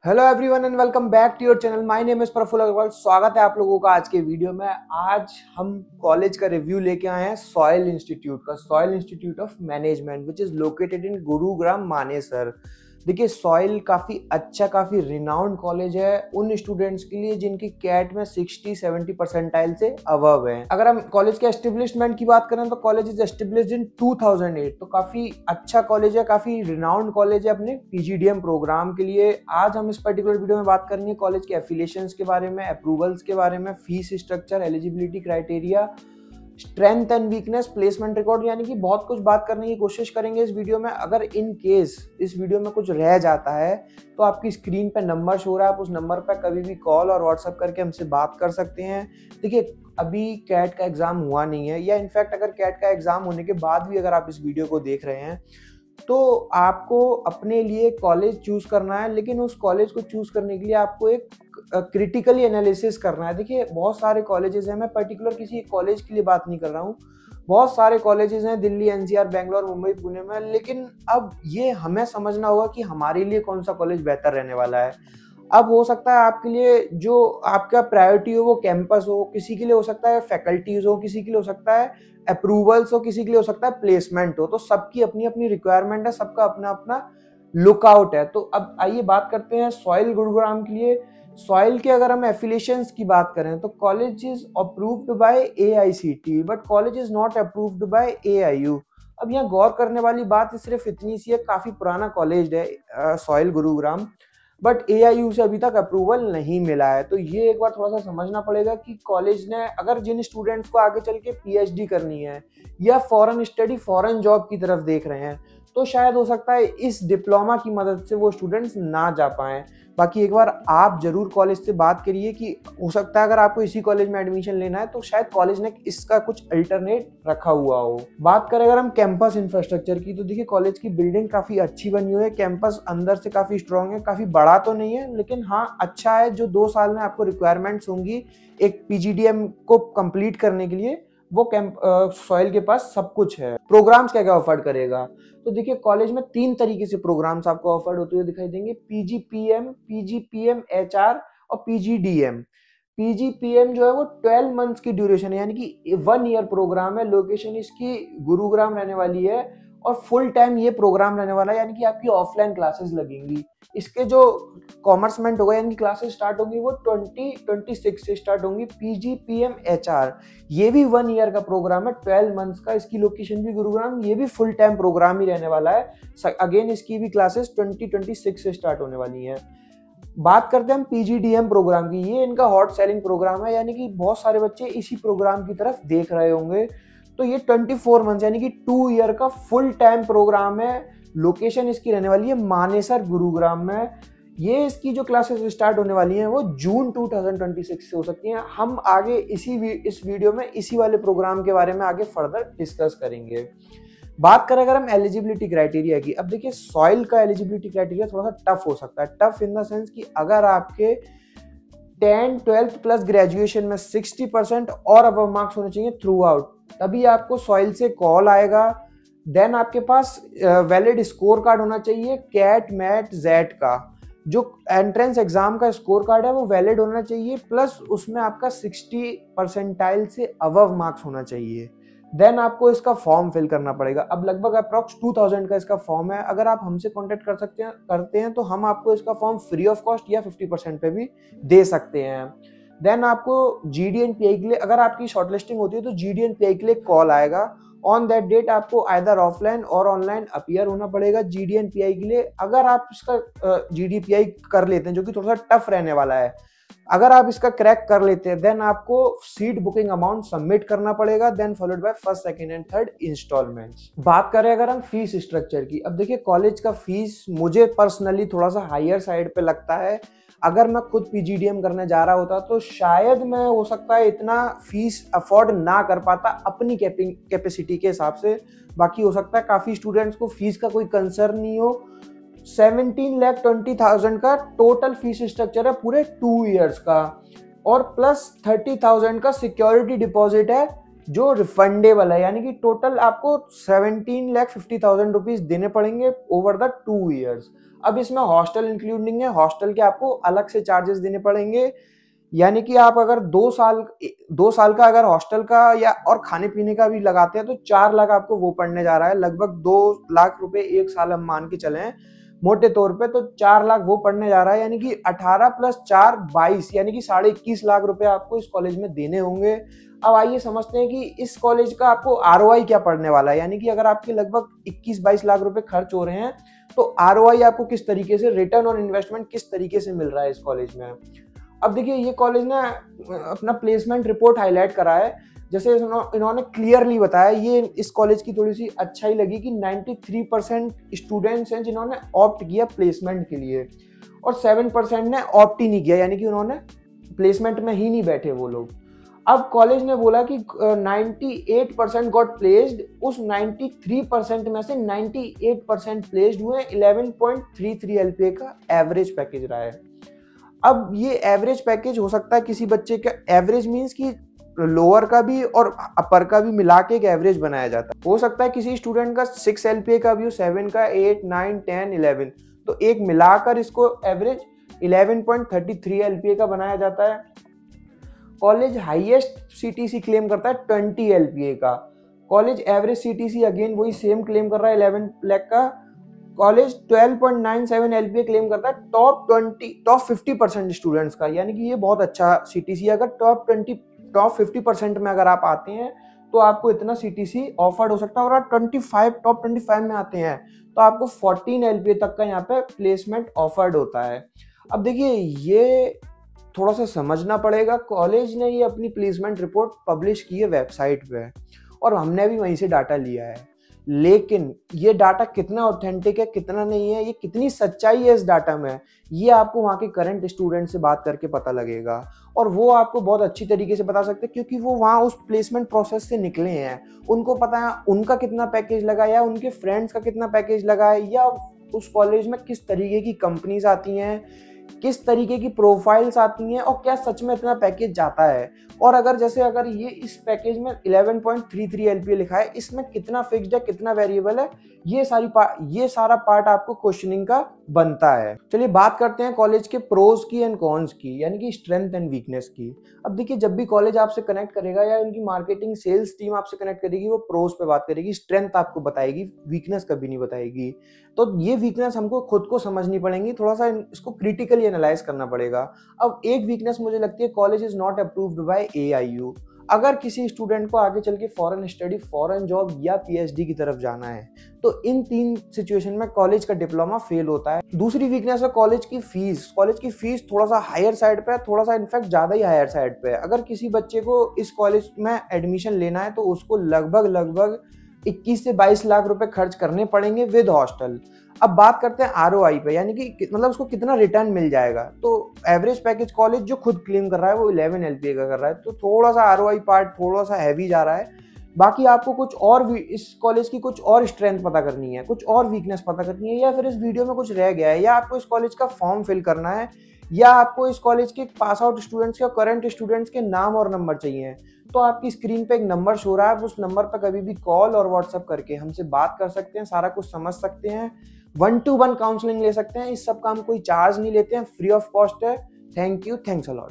Hello everyone and welcome back to your channel. My name is Praful Agarwal. स्वागत है आप लोगों का आज के वीडियो में। आज हम कॉलेज का रिव्यू लेके आए हैं सॉइल इंस्टीट्यूट का, soil institute of management which is located in Gurugram Manesar. देखिए, सॉइल काफ़ी अच्छा, काफ़ी रिनाउंड कॉलेज है उन स्टूडेंट्स के लिए जिनकी कैट में 60-70 परसेंटाइल से अबव है। अगर हम कॉलेज के एस्टेब्लिशमेंट की बात करें तो कॉलेज इज एस्टेब्लिश्ड इन 2008, तो काफ़ी अच्छा कॉलेज है, काफ़ी रिनाउंड कॉलेज है अपने पीजीडीएम प्रोग्राम के लिए। आज हम इस पर्टिकुलर वीडियो में बात करेंगे कॉलेज के एफिलिएशंस के बारे में, अप्रूवल्स के बारे में, fees structure, eligibility criteria, strength and weakness, placement record, यानी कि बहुत कुछ बात करने की कोशिश करेंगे इस वीडियो में। अगर इन केस इस वीडियो में कुछ रह जाता है तो आपकी स्क्रीन पे नंबर शो हो रहा है, आप उस नंबर पे कभी भी कॉल और व्हाट्सएप करके हमसे बात कर सकते हैं। देखिए, अभी कैट का एग्जाम हुआ नहीं है, या इनफैक्ट अगर कैट का एग्जाम होने के बाद भी अगर आप इस वीडियो को देख रहे हैं तो आपको अपने लिए कॉलेज चूज करना है, लेकिन उस कॉलेज को चूज करने के लिए आपको एक क्रिटिकली एनालिसिस करना है। देखिए, बहुत सारे कॉलेजेस हैं, मैं पर्टिकुलर किसी कॉलेज के लिए बात नहीं कर रहा हूँ, बहुत सारे कॉलेजेस हैं दिल्ली, एनसीआर, बेंगलोर, मुंबई, पुणे में। लेकिन अब ये हमें समझना होगा कि हमारे लिए कौन सा कॉलेज बेहतर रहने वाला है। अब हो सकता है आपके लिए जो आपका प्रायोरिटी हो वो कैंपस हो, किसी के लिए हो सकता है फैकल्टीज हो, किसी के लिए हो सकता है अप्रूवल्स हो, किसी के लिए हो सकता है प्लेसमेंट हो। तो सबकी अपनी अपनी रिक्वायरमेंट है, सबका अपना अपना लुकआउट है। तो अब आइए बात करते हैं सॉइल गुरुग्राम के लिए। सॉइल के अगर हम एफिलिएशंस की बात करें तो college is approved by AICTE but college is not approved by AIU। अब यहाँ गौर करने वाली बात सिर्फ इतनी सी है, काफी पुराना कॉलेज है सॉइल गुरुग्राम, बट AIU से अभी तक अप्रूवल नहीं मिला है। तो ये एक बार थोड़ा सा समझना पड़ेगा कि कॉलेज ने अगर जिन स्टूडेंट्स को आगे चल के PhD करनी है या फॉरेन स्टडी, फॉरेन जॉब की तरफ देख रहे हैं, तो शायद हो सकता है इस डिप्लोमा की मदद से वो स्टूडेंट्स ना जा पाएं। बाकी एक बार आप जरूर कॉलेज से बात करिए कि हो सकता है अगर आपको इसी कॉलेज में एडमिशन लेना है तो शायद कॉलेज ने इसका कुछ अल्टरनेट रखा हुआ हो। बात करें अगर हम कैंपस इंफ्रास्ट्रक्चर की, तो देखिए कॉलेज की बिल्डिंग काफी अच्छी बनी हुई है, कैंपस अंदर से काफी स्ट्रॉन्ग है, काफी बड़ा तो नहीं है लेकिन हाँ अच्छा है। जो 2 साल में आपको रिक्वायरमेंट्स होंगी एक पीजीडीएम को कंप्लीट करने के लिए, वो सॉइल के पास सब कुछ है। प्रोग्राम्स क्या क्या ऑफर करेगा, तो देखिए कॉलेज में 3 तरीके से प्रोग्राम्स आपको ऑफर्ड होते हुए दिखाई देंगे, PGPM, PGPM HR और PGDM। PGPM जो है वो 12 मंथ्स की ड्यूरेशन है, यानी कि 1 ईयर प्रोग्राम है। लोकेशन इसकी गुरुग्राम रहने वाली है और फुल टाइम ये प्रोग्राम रहने वाला है, यानी कि आपकी ऑफलाइन क्लासेस लगेंगी। इसके जो कॉमर्समेंट होगा यानी कि क्लासेस स्टार्ट होंगी वो 2026 से स्टार्ट होंगी। PGPM HR ये भी 1 ईयर का प्रोग्राम है, 12 मंथ्स का। इसकी लोकेशन भी गुरुग्राम, ये भी फुल टाइम प्रोग्राम ही रहने वाला है। अगेन इसकी भी क्लासेस 2026 से स्टार्ट होने वाली हैं। बात करते हैं हम PGDM प्रोग्राम की, ये इनका हॉट सेलिंग प्रोग्राम है, यानी कि बहुत सारे बच्चे इसी प्रोग्राम की तरफ देख रहे होंगे। तो ये 24 मंथ्स यानी कि 2 ईयर का फुल टाइम प्रोग्राम है। लोकेशन इसकी रहने वाली है मानेसर गुरुग्राम में। ये इसकी जो क्लासेस स्टार्ट होने वाली हैं वो जून 2026 से हो सकती हैं। हम आगे इस वीडियो में इसी वाले प्रोग्राम के बारे में आगे फर्दर डिस्कस करेंगे। बात करें अगर हम एलिजिबिलिटी क्राइटेरिया की, अब देखिए सॉइल का एलिजिबिलिटी क्राइटेरिया थोड़ा सा टफ हो सकता है। टफ इन द सेंस कि अगर आपके 10, 12 प्लस ग्रेजुएशन में 60% और अबव मार्क्स होने चाहिए थ्रू आउट, तभी आपको सॉइल से कॉल आएगा। देन आपके पास वैलिड स्कोर कार्ड होना चाहिए, कैट, मैट, जेट का जो एंट्रेंस एग्जाम का स्कोर कार्ड है वो वैलिड होना चाहिए, प्लस उसमें आपका 60 परसेंटाइल से अबव मार्क्स होना चाहिए। देन आपको इसका फॉर्म फिल करना पड़ेगा। अब लगभग अप्रॉक्स 2000 का इसका फॉर्म है। अगर आप हमसे कांटेक्ट करते हैं तो हम आपको इसका फॉर्म फ्री ऑफ कॉस्ट या 50% पे भी दे सकते हैं। देन आपको GD&PI के लिए, अगर आपकी शॉर्टलिस्टिंग होती है तो GD&PI के लिए कॉल आएगा। ऑन दैट डेट आपको आइदर ऑफलाइन और ऑनलाइन अपीयर होना पड़ेगा GD&PI के लिए। अगर आप इसका GD&PI कर लेते हैं, जो कि थोड़ा सा टफ रहने वाला है, अगर आप इसका क्रैक कर लेते हैं देन आपको सीट बुकिंग अमाउंट सबमिट करना पड़ेगा, then followed by first, second and third installments. बात करें अगर हम फीस स्ट्रक्चर की, अब देखिए कॉलेज का फीस मुझे पर्सनली थोड़ा सा हायर साइड पे लगता है। अगर मैं खुद PGDM करने जा रहा होता तो शायद मैं हो सकता है इतना फीस अफोर्ड ना कर पाता अपनी कैपेसिटी के हिसाब से। बाकी हो सकता है काफ़ी स्टूडेंट्स को फीस का कोई कंसर्न नहीं हो। 17,20,000 का टोटल फीस स्ट्रक्चर है पूरे 2 इयर्स का, और प्लस 30,000 का सिक्योरिटी डिपॉजिट है जो रिफंडेबल है, यानी कि टोटल आपको 17,50,000 रुपीज देने पड़ेंगे ओवर द 2 इयर्स। अब इसमें हॉस्टल इंक्लूड नहीं है, हॉस्टल के आपको अलग से चार्जेस देने पड़ेंगे। यानी कि आप अगर 2 साल का अगर हॉस्टल का या और खाने पीने का भी लगाते हैं तो 4 लाख आपको वो पड़ने जा रहा है, लगभग 2 लाख रुपए एक साल हम मान के चले मोटे तौर पे, तो 4 लाख वो पड़ने जा रहा है। यानी कि 18 + 4 22, यानी कि 21.5 लाख रुपए आपको इस कॉलेज में देने होंगे। अब आइए समझते हैं कि इस कॉलेज का आपको आरओआई क्या पड़ने वाला है। यानी कि अगर आपके लगभग 21-22 लाख रुपए खर्च हो रहे हैं तो आरओआई आपको किस तरीके से, रिटर्न ऑन इन्वेस्टमेंट किस तरीके से मिल रहा है इस कॉलेज में। अब देखिए ये कॉलेज ने अपना प्लेसमेंट रिपोर्ट हाईलाइट करा है, जैसे इन्होंने क्लियरली बताया, ये इस कॉलेज की थोड़ी सी अच्छाई लगी कि 93% स्टूडेंट्स हैं जिन्होंने ऑप्ट किया प्लेसमेंट के लिए और 7% ने ऑप्ट ही नहीं किया, यानी कि उन्होंने प्लेसमेंट में ही नहीं बैठे वो लोग। अब कॉलेज ने बोला कि 98% गॉट प्लेस्ड, उस 93% में से 98% प्लेस्ड हुए। 11.33 LPA का एवरेज पैकेज रहा है। अब ये एवरेज पैकेज हो सकता है किसी बच्चे का, एवरेज मीन्स कि लोअर का भी और अपर का भी मिला के एक एवरेज बनाया जाता है। हो सकता है किसी स्टूडेंट का 6 LPA का भी हो, 7 का, 8, 9, 10, 11, तो एक मिलाकर इसको एवरेज 11.33 LPA का बनाया जाता है। कॉलेज हाईएस्ट सीटीसी क्लेम करता है 20 LPA का। कॉलेज एवरेज सीटीसी अगेन वही सेम क्लेम कर रहा है 11 लाख का। कॉलेज 12.97 LPA क्लेम करता है टॉप 50% स्टूडेंट्स का, यानी कि ये बहुत अच्छा सीटीसी। अगर टॉप 50% में अगर आप आते हैं तो आपको इतना सीटीसी ऑफर्ड हो सकता है, और आप टॉप 25 में आते हैं तो आपको 14 LPA तक का यहाँ पे प्लेसमेंट ऑफर्ड होता है। अब देखिए ये थोड़ा सा समझना पड़ेगा, कॉलेज ने ये अपनी प्लेसमेंट रिपोर्ट पब्लिश की है वेबसाइट पे और हमने भी वहीं से डाटा लिया है, लेकिन ये डाटा कितना ऑथेंटिक है कितना नहीं है, ये कितनी सच्चाई है इस डाटा में, ये आपको वहाँ के करंट स्टूडेंट से बात करके पता लगेगा। और वो आपको बहुत अच्छी तरीके से बता सकते हैं क्योंकि वो वहाँ उस प्लेसमेंट प्रोसेस से निकले हैं, उनको पता है उनका कितना पैकेज लगा या उनके फ्रेंड्स का कितना पैकेज लगा है, या उस कॉलेज में किस तरीके की कंपनीज आती हैं, किस तरीके की प्रोफाइल्स आती हैं और क्या सच में इतना पैकेज जाता है। और अगर ये इस पैकेज में 11.33 LPA लिखा है, इसमें कितना फिक्स्ड है कितना वेरिएबल है, ये सारा पार्ट आपको क्वेश्चनिंग का बनता है। चलिए बात करते हैं कॉलेज के प्रोज की एंड कॉन्स की, यानी कि स्ट्रेंथ एंड वीकनेस की। अब देखिए जब भी कॉलेज आपसे कनेक्ट करेगा या उनकी मार्केटिंग सेल्स टीम आपसे कनेक्ट करेगी, वो प्रोज पे बात करेगी, स्ट्रेंथ आपको बताएगी, वीकनेस कभी नहीं बताएगी। तो ये वीकनेस हमको खुद को समझनी पड़ेगी, थोड़ा सा इसको क्रिटिकली एनालाइज करना पड़ेगा। अब एक वीकनेस मुझे लगती है, college is not approved by AIU। अगर किसी स्टूडेंट को आगे चल के फॉरेन स्टडी, फॉरेन जॉब या PhD की तरफ जाना है तो इन 3 सिचुएशन में कॉलेज का डिप्लोमा फेल होता है। दूसरी वीकनेस है कॉलेज की फीस। कॉलेज की फीस थोड़ा सा हायर साइड पे है, थोड़ा सा इनफैक्ट ज्यादा ही हायर साइड पे है। अगर किसी बच्चे को इस कॉलेज में एडमिशन लेना है तो उसको लगभग 21 से 22 लाख रुपए खर्च करने पड़ेंगे विद हॉस्टल। अब बात करते हैं आरओआई पे, यानी कि मतलब उसको कितना रिटर्न मिल जाएगा। तो एवरेज पैकेज कॉलेज जो खुद क्लेम कर रहा है वो 11 LPA का कर रहा है, तो थोड़ा सा आरओआई पार्ट थोड़ा सा हैवी जा रहा है। बाकी आपको कुछ और भी इस कॉलेज की कुछ और स्ट्रेंथ पता करनी है, कुछ और वीकनेस पता करनी है, या फिर इस वीडियो में कुछ रह गया है, या आपको इस कॉलेज का फॉर्म फिल करना है, या आपको इस कॉलेज के पास आउट स्टूडेंट्स के, करंट स्टूडेंट्स के नाम और नंबर चाहिए, तो आपकी स्क्रीन पे एक नंबर शो रहा है, आप उस नंबर पर कभी भी कॉल और व्हाट्सएप करके हमसे बात कर सकते हैं, सारा कुछ समझ सकते हैं, 1-to-1 काउंसलिंग ले सकते हैं। इस सब का हम कोई चार्ज नहीं लेते हैं, फ्री ऑफ कॉस्ट है। Thank you, thanks a lot.